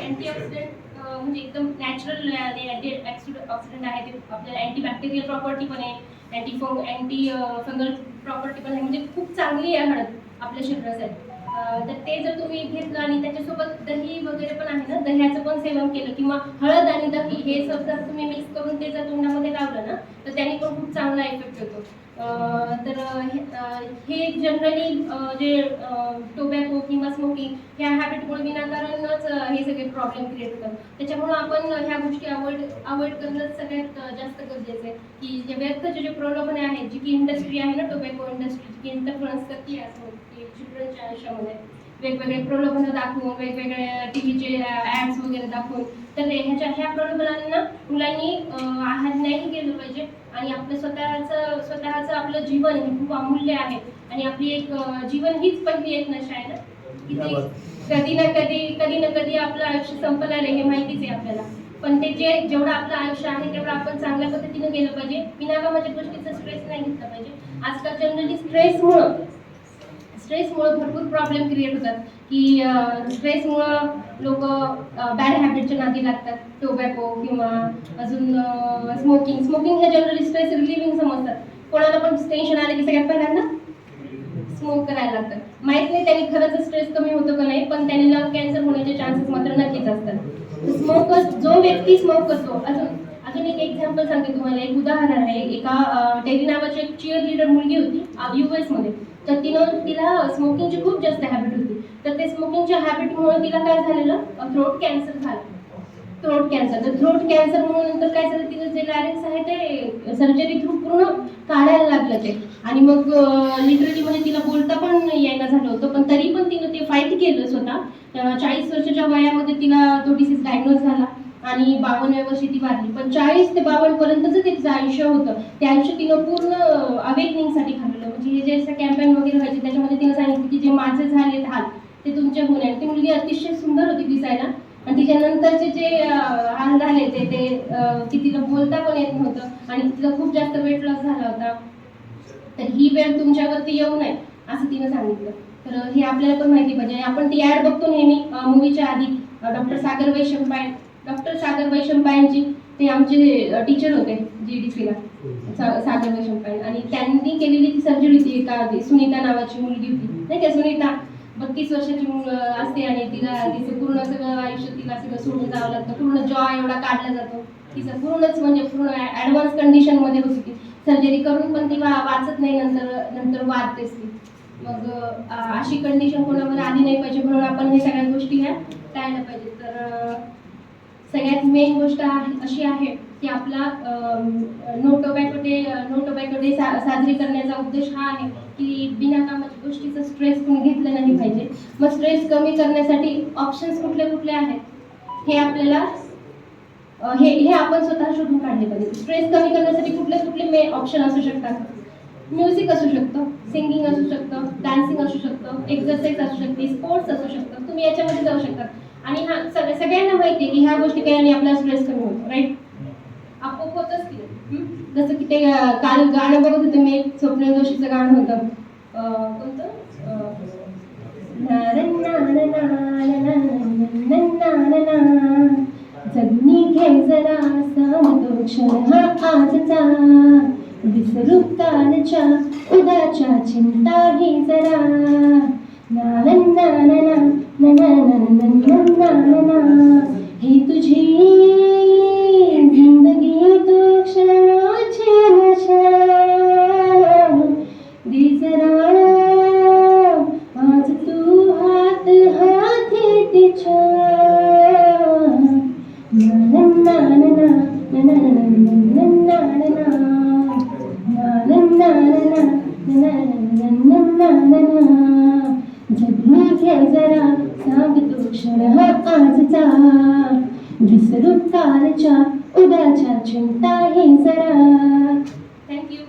Antioxidant म्हणजे एकदम natural antioxidant आहे, ते आपल्याला अँटीबॅक्टेरियल प्रॉपर्टी पण आहे, अँटी फंगल प्रॉपर्टी पण आहे, म्हणजे खूप चांगली आहे हळद आपल्या शरीरासाठी. तर ते जर तुम्ही घेतलं आणि त्याच्यासोबत दही वगैरे पण आहे ना, दह्याचं पण सेवन केलं किंवा हळद आणि दही हे जर तुम्ही मिक्स करून ते जर तोंडामध्ये लावलं ना, तर त्याने पण खूप चांगला इफेक्ट होतो. तर हे जनरली जे टोबॅको किंवा स्मोकिंग ह्या हॅबिटमुळे विनाकारणच हे सगळे प्रॉब्लेम क्रिएट होतात. त्याच्यामुळे आपण ह्या गोष्टी अवॉइड करणं सगळ्यात जास्त गरजेचं आहे, की जे व्यर्थचे जे प्रलोभने आहेत, जी की इंडस्ट्री आहे ना, टोबॅको इंडस्ट्री की इंटरफरन्स करते असं की चिल्ड्रनच्या आयुष्यामध्ये वेगवेगळे प्रलोभनं दाखवून, वेगवेगळे टीव्हीचे ॲड्स वगैरे दाखवून, तर ह्या प्रलोभनांना मुलांनी आहार नाही गेलं पाहिजे. आणि आपलं स्वतःचं आपलं जीवन हे खूप अमूल्य आहे आणि आपली एक जीवन हीच पहिली एक नशा आहे ना, की कधी ना कधी आपलं आयुष्य संपणार आहे हे माहितीच आहे आपल्याला. पण ते जेवढं आपलं आयुष्य आहे तेवढं आपण चांगल्या पद्धतीने गेलं पाहिजे. बिनाकामाच्या गोष्टीचा स्ट्रेस नाही घेतला पाहिजे. आजकाल जनरली स्ट्रेसमुळे भरपूर प्रॉब्लेम क्रिएट होतात, की स्ट्रेसमुळं लोक बॅड हॅबिटच्या नादी लागतात, टोबॅको किंवा अजून स्मोकिंग हे जनरली स्ट्रेस रिलिव्हिंग समजतात. कोणाला पण टेन्शन आलं की सगळ्यात पहिल्यांदा स्मोक करायला लागतात. माहित नाही त्यांनी खरंच स्ट्रेस कमी होतो का नाही, पण त्यांनी लंग कॅन्सर होण्याचे चान्सेस मात्र नक्कीच असतात. जो व्यक्ती स्मोक करतो, अजून एक एक्झाम्पल सांगते तुम्हाला, एक उदाहरण आहे. एका टेरी नावाची एक चीअर लीडर मुलगी होती US मध्ये. तर तिला स्मोकिंगची खूप जास्त हॅबिट होती. तर ते स्मोकिंगच्या हॅबिटमुळे तिला काय झालेलं, थ्रोट कॅन्सर झालं. थ्रोट कॅन्सरमुळे नंतर काय झालं, तिचं जे लॅरिंक्स आहे ते सर्जरी थ्रू पूर्ण काढायला लागलं ते. आणि मग लिटरली म्हणजे तिला बोलता पण यायला झालं होतं, पण तरी पण तिनं ते फाईट केलं स्वतः. 40 वर्षाच्या वयामध्ये तिला तो डिसीज डायग्नोज झाला आणि 52व्या वर्षी ती वारली. पण 40 ते 52 पर्यंतच तिचं आयुष्य होतं. ते आयुष्य तिनं पूर्ण अवेकनिंगसाठी घालवलं. म्हणजे हे जे असं कॅम्पेन वगैरे व्हायचे त्याच्यामध्ये तिनं सांगितलं की जे माझे झालेत हाल ते तुमचे होऊन आहेत. ती मुलगी अतिशय सुंदर होती दिसायला, आणि तिच्यानंतरचे जे हाल झाले ते की तिला बोलता पण येत नव्हतं आणि तिला खूप जास्त वेट लॉस झाला होता. तर ही वेळ तुमच्यावरती येऊ नये असं तिनं सांगितलं. तर हे आपल्याला पण माहिती पाहिजे. आपण ती ॲड बघतो नेहमी मूवीच्या आधी. डॉक्टर सागर वैशंपायनजी ते आमचे टीचर होते GDCला, सागर वैशंपायन, आणि त्यांनी केलेली ती सर्जरी होती. एका सुनीता नावाची मुलगी होती नाही का, सुनीता 32 वर्षाची असते आणि तिचं पूर्ण सगळं आयुष्य तिला सगळं सोडून जावं लागतं. पूर्ण जॉय एवढा काढला जातो तिचं, पूर्ण ॲडव्हान्स कंडिशनमध्ये होती ती. सर्जरी करून पण ती वाचत नाही, नंतर वारतेच ती. मग अशी कंडिशन कोणावर आली नाही पाहिजे, म्हणून आपण हे सगळ्या गोष्टी ह्या टाळल्या पाहिजे. तर सगळ्यात मेन गोष्ट अशी आहे की आपला नो टोबॅको डे साजरी करण्याचा उद्देश हा आहे की बिनाकामाच्या गोष्टीचा स्ट्रेस कोणी घेतलं नाही पाहिजे. मग स्ट्रेस कमी करण्यासाठी ऑप्शन्स कुठले आहेत हे आपल्याला हे आपण स्वतः शोधून काढले पाहिजे. स्ट्रेस कमी करण्यासाठी कुठले ऑप्शन असू शकतात. म्युझिक असू शकतं, सिंगिंग असू शकतं, डान्सिंग असू शकतं, एक्सरसाइज असू शकते, स्पोर्ट्स असू शकतं. तुम्ही याच्यामध्ये जाऊ शकता. आणि हा सगळ्यांना माहिती आहे की ह्या गोष्टी केल्याने आपला स्ट्रेस कमी होतो, राईट? आपोआप होतच की. जसं की ते काल गाणं बघत होते मी, एक स्वप्नील जोशीचं गाणं होतं, कोणतं, जगनी घे जरा सांगतो क्षण हा आजचा, विसरू कालच्या उद्याच्या चिंता ही जरा, ना ना ना ना ना ना ना ना, ही तुझी जिंदगी तो क्षणाची नशा, दे जरा आज तू हात हाती तिच्या, ना ना ना ना ना ना ना ना, जगनी घे जरा सांगतो क्षण हा आजचा, विसरू कालच्या उद्याच्या चिंता ही जरा. थँक्यू.